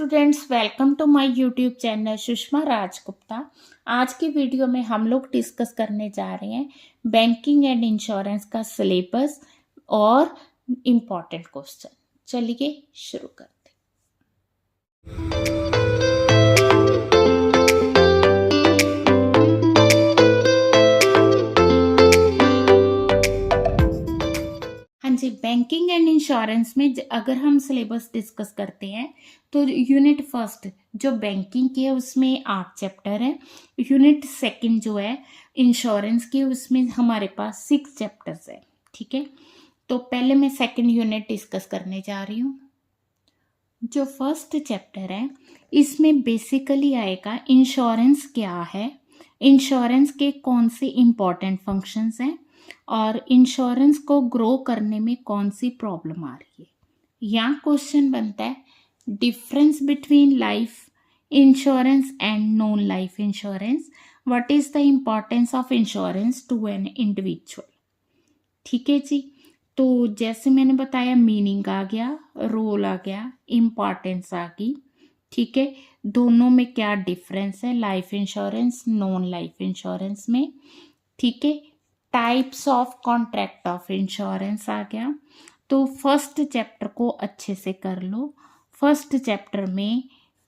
Students, welcome to my YouTube channel Sushma Rajgupta. आज की video में हम लोग डिस्कस करने जा रहे हैं बैंकिंग एंड इंश्योरेंस का सिलेबस और इम्पॉर्टेंट क्वेश्चन। चलिए शुरू करते हैं। हाँ जी, बैंकिंग एंड इंश्योरेंस में अगर हम सिलेबस डिस्कस करते हैं तो यूनिट फर्स्ट जो बैंकिंग की है उसमें 8 चैप्टर है। यूनिट सेकंड जो है इंश्योरेंस की, उसमें हमारे पास 6 चैप्टर्स है। ठीक है, तो पहले मैं सेकंड यूनिट डिस्कस करने जा रही हूँ। जो फर्स्ट चैप्टर है इसमें बेसिकली आएगा इंश्योरेंस क्या है, इंश्योरेंस के कौन से इंपॉर्टेंट फंक्शंस हैं और इंश्योरेंस को ग्रो करने में कौन सी प्रॉब्लम आ रही है। यहाँ क्वेश्चन बनता है difference between life insurance and non life insurance, what is the importance of insurance to an individual. ठीक है जी, तो जैसे मैंने बताया मीनिंग आ गया, रोल आ गया, इम्पॉर्टेंस आ गई। ठीक है, दोनों में क्या डिफरेंस है life insurance non life insurance में। ठीक है, types of contract of insurance आ गया। तो फर्स्ट चैप्टर को अच्छे से कर लो। फर्स्ट चैप्टर में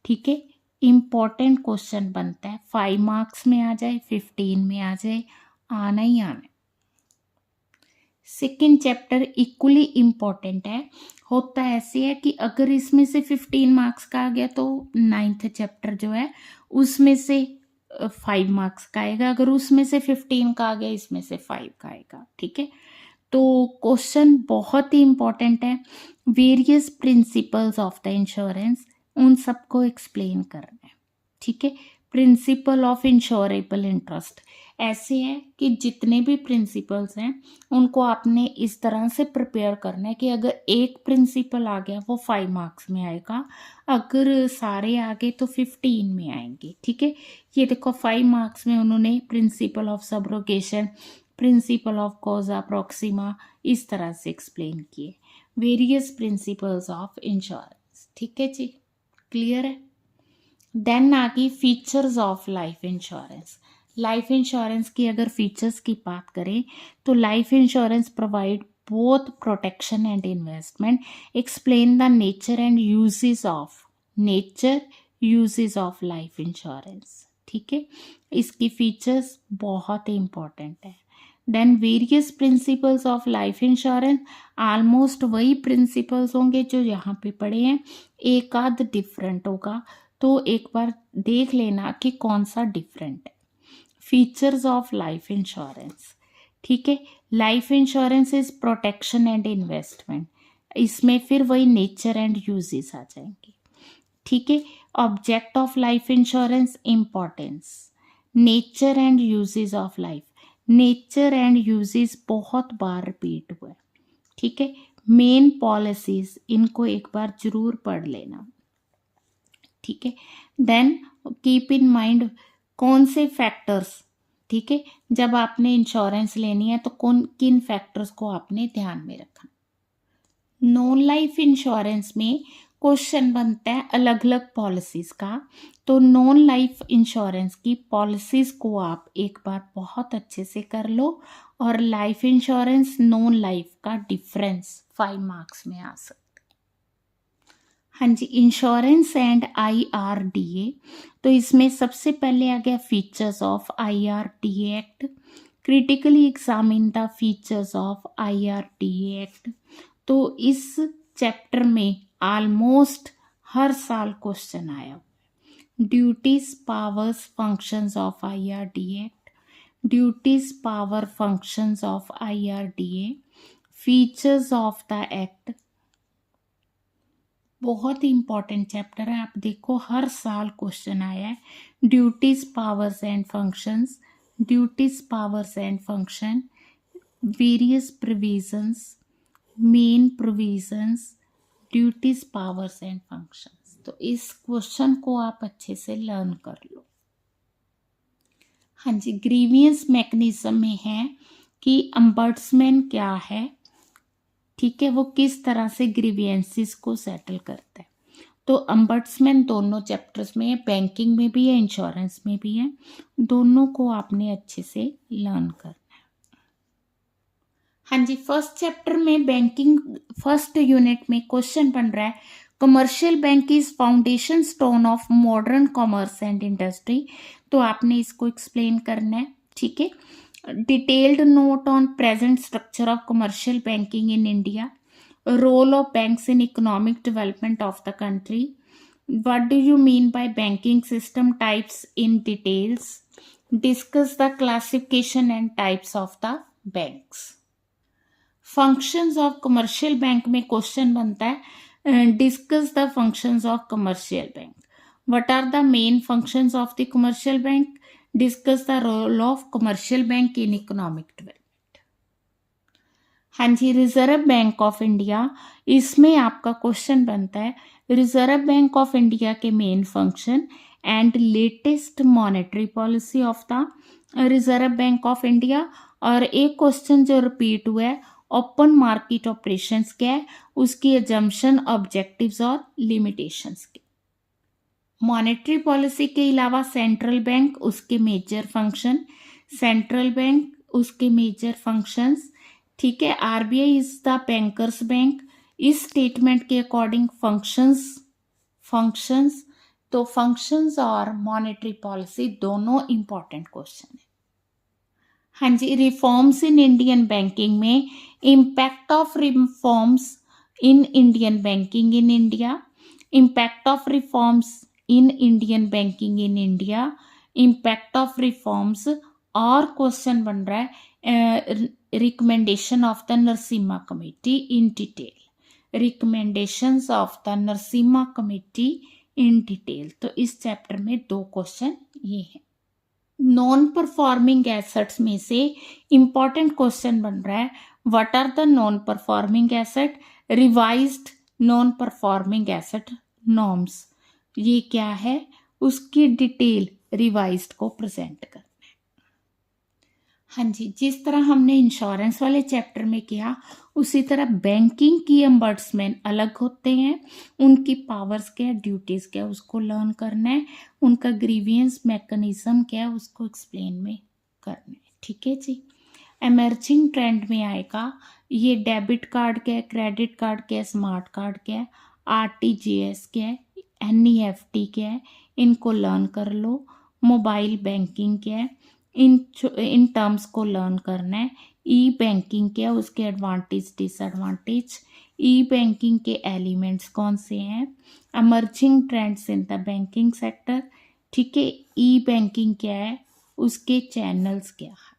ठीक है इम्पॉर्टेंट क्वेश्चन बनता है, 5 मार्क्स में आ जाए 15 में आ जाए, आना ही आना। सेकेंड चैप्टर इक्वली इम्पॉर्टेंट है, होता ऐसे है कि अगर इसमें से 15 मार्क्स का आ गया तो 9th चैप्टर जो है उसमें से 5 मार्क्स का आएगा, अगर उसमें से 15 का आ गया इसमें से 5 का आएगा। ठीक है, तो क्वेश्चन बहुत ही इंपॉर्टेंट है। Various principles of the insurance, उन सबको एक्सप्लेन करना है। ठीक है, प्रिंसिपल ऑफ इंश्योरेबल इंटरेस्ट ऐसे है कि जितने भी प्रिंसिपल्स हैं उनको आपने इस तरह से प्रिपेयर करना है कि अगर एक प्रिंसिपल आ गया वो 5 मार्क्स में आएगा, अगर सारे आ गए तो 15 में आएंगे। ठीक है, ये देखो 5 मार्क्स में उन्होंने principle of subrogation, principle of कॉजा Proxima इस तरह से एक्सप्लेन किए, वेरियस प्रिंसिपल्स ऑफ इंश्योरेंस। ठीक है जी, क्लियर है। देन आ गई features of life insurance. Life insurance की अगर फीचर्स की बात करें तो life insurance provide both protection and investment, explain the nature and uses of life insurance. ठीक है, इसकी फीचर्स बहुत ही इंपॉर्टेंट है। Then various principles of life insurance, almost वही प्रिंसिपल्स होंगे जो यहाँ पे पढ़े हैं, एक आध डिफरेंट होगा, तो एक बार देख लेना कि कौन सा डिफरेंट है। फीचर्स ऑफ लाइफ इंश्योरेंस, ठीक है, life insurance is protection and investment, इसमें फिर वही नेचर एंड यूजेस आ जाएंगे। ठीक है, object of life insurance importance, nature and uses of life, nature and uses बहुत बार रिपीट हुआ है। ठीक है, मेन पॉलिसीज, इनको एक बार जरूर पढ़ लेना। ठीक है, देन कीप इन माइंड कौन से फैक्टर्स, ठीक है, जब आपने इंश्योरेंस लेनी है तो किन फैक्टर्स को आपने ध्यान में रखना। नॉन लाइफ इंश्योरेंस में क्वेश्चन बनता है अलग अलग पॉलिसीज का, तो नॉन लाइफ इंश्योरेंस की पॉलिसीज को आप एक बार बहुत अच्छे से कर लो, और लाइफ इंश्योरेंस नॉन लाइफ का डिफरेंस 5 मार्क्स में आ सकता है। हाँ जी, इंश्योरेंस एंड IRDA, तो इसमें सबसे पहले आ गया features of IRDA act, critically examine the features of IRDA act. तो इस चैप्टर में ऑलमोस्ट हर साल क्वेश्चन आया हुआ। Duties powers functions of IRDA act, duties power functions of IRDA, features of the act, बहुत ही इंपॉर्टेंट चैप्टर है। आप देखो हर साल क्वेश्चन आया है। Duties powers and functions, duties powers and function, various provisions, main provisions, duties powers and functions. तो इस क्वेश्चन को आप अच्छे से लर्न कर लो। हाँ जी, ग्रीवियंस मैकेनिज्म में है कि अम्बर्ट्समैन क्या है, ठीक है, वो किस तरह से ग्रीवियंसेस को सेटल करता है। तो अम्बड्समैन दोनों चैप्टर्स में है, बैंकिंग में भी है, इंश्योरेंस में भी है, दोनों को आपने अच्छे से लर्न करना है। हाँ जी, फर्स्ट चैप्टर में बैंकिंग फर्स्ट यूनिट में क्वेश्चन बन रहा है, commercial bank is foundation stone of modern commerce and industry. तो आपने इसको एक्सप्लेन करना है, ठीक है। Detailed note on present structure of commercial banking in India, role of banks in economic development of the country, what do you mean by banking system types in details, discuss the classification and types of the banks, functions of commercial bank में question बनता है, discuss the functions of commercial bank, what are the main functions of the commercial bank, discuss the role of commercial bank in economic development। हाँ जी, reserve bank of India, इसमें आपका question बनता है reserve bank of India के main function and latest monetary policy of the reserve bank of India. और एक question जो repeat हुआ है, ओपन मार्केट ऑपरेशंस क्या है, उसकी एजम्पशन, ऑब्जेक्टिव्स और लिमिटेशंस के। मॉनेटरी पॉलिसी के अलावा सेंट्रल बैंक, उसके मेजर फंक्शन, सेंट्रल बैंक उसके मेजर फंक्शंस, ठीक है। RBI is the bankers bank, इस स्टेटमेंट के अकॉर्डिंग फंक्शंस तो फंक्शंस और मॉनेटरी पॉलिसी दोनों इंपॉर्टेंट क्वेश्चन है। हाँ जी, रिफॉर्म्स इन इंडियन बैंकिंग में impact of reforms in Indian banking in India, impact of reforms in Indian banking in India, impact of reforms, और question बन रहा है recommendation of the Narasimha committee in detail, recommendations of the Narasimha committee in detail. तो इस chapter में दो question ये हैं। नॉन परफॉर्मिंग एसेट्स में से इंपॉर्टेंट क्वेश्चन बन रहा है, what are the non performing asset, revised non performing asset norms, ये क्या है, उसकी डिटेल रिवाइज्ड को प्रेजेंट कर। हाँ जी, जिस तरह हमने इंश्योरेंस वाले चैप्टर में किया, उसी तरह बैंकिंग की अम्बड्समैन अलग होते हैं, उनकी पावर्स क्या है, ड्यूटीज क्या है, उसको लर्न करना है, उनका ग्रीवियंस मैकेनिज्म क्या है, उसको एक्सप्लेन में करना है, ठीक है जी। एमर्जिंग ट्रेंड में आएगा ये डेबिट कार्ड क्या है, क्रेडिट कार्ड क्या है, स्मार्ट कार्ड क्या है, आरटीजीएस क्या है, एनईएफटी क्या है, इनको लर्न कर लो। मोबाइल बैंकिंग क्या है, इन टर्म्स को लर्न करना है। ई बैंकिंग क्या है, उसके एडवांटेज डिसएडवांटेज, ई बैंकिंग के एलिमेंट्स कौन से हैं, emerging trends in the banking sector, ठीक है। ई बैंकिंग क्या है, उसके चैनल्स क्या है।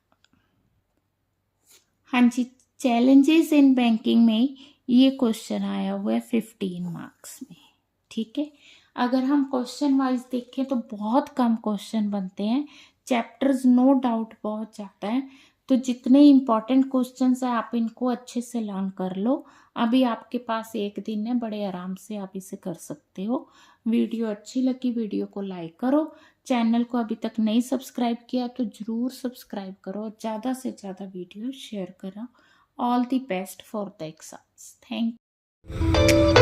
हाँ जी, चैलेंजेस इन बैंकिंग में ये क्वेश्चन आया हुआ है 15 मार्क्स में, ठीक है। अगर हम क्वेश्चन वाइज देखें तो बहुत कम क्वेश्चन बनते हैं, चैप्टर्स नो डाउट बहुत ज़्यादा है, तो जितने इंपॉर्टेंट क्वेश्चंस हैं आप इनको अच्छे से लर्न कर लो। अभी आपके पास एक दिन है, बड़े आराम से आप इसे कर सकते हो। वीडियो अच्छी लगी, वीडियो को लाइक करो, चैनल को अभी तक नहीं सब्सक्राइब किया तो ज़रूर सब्सक्राइब करो, ज़्यादा से ज़्यादा वीडियो शेयर करो। All the best for the exams, thank you.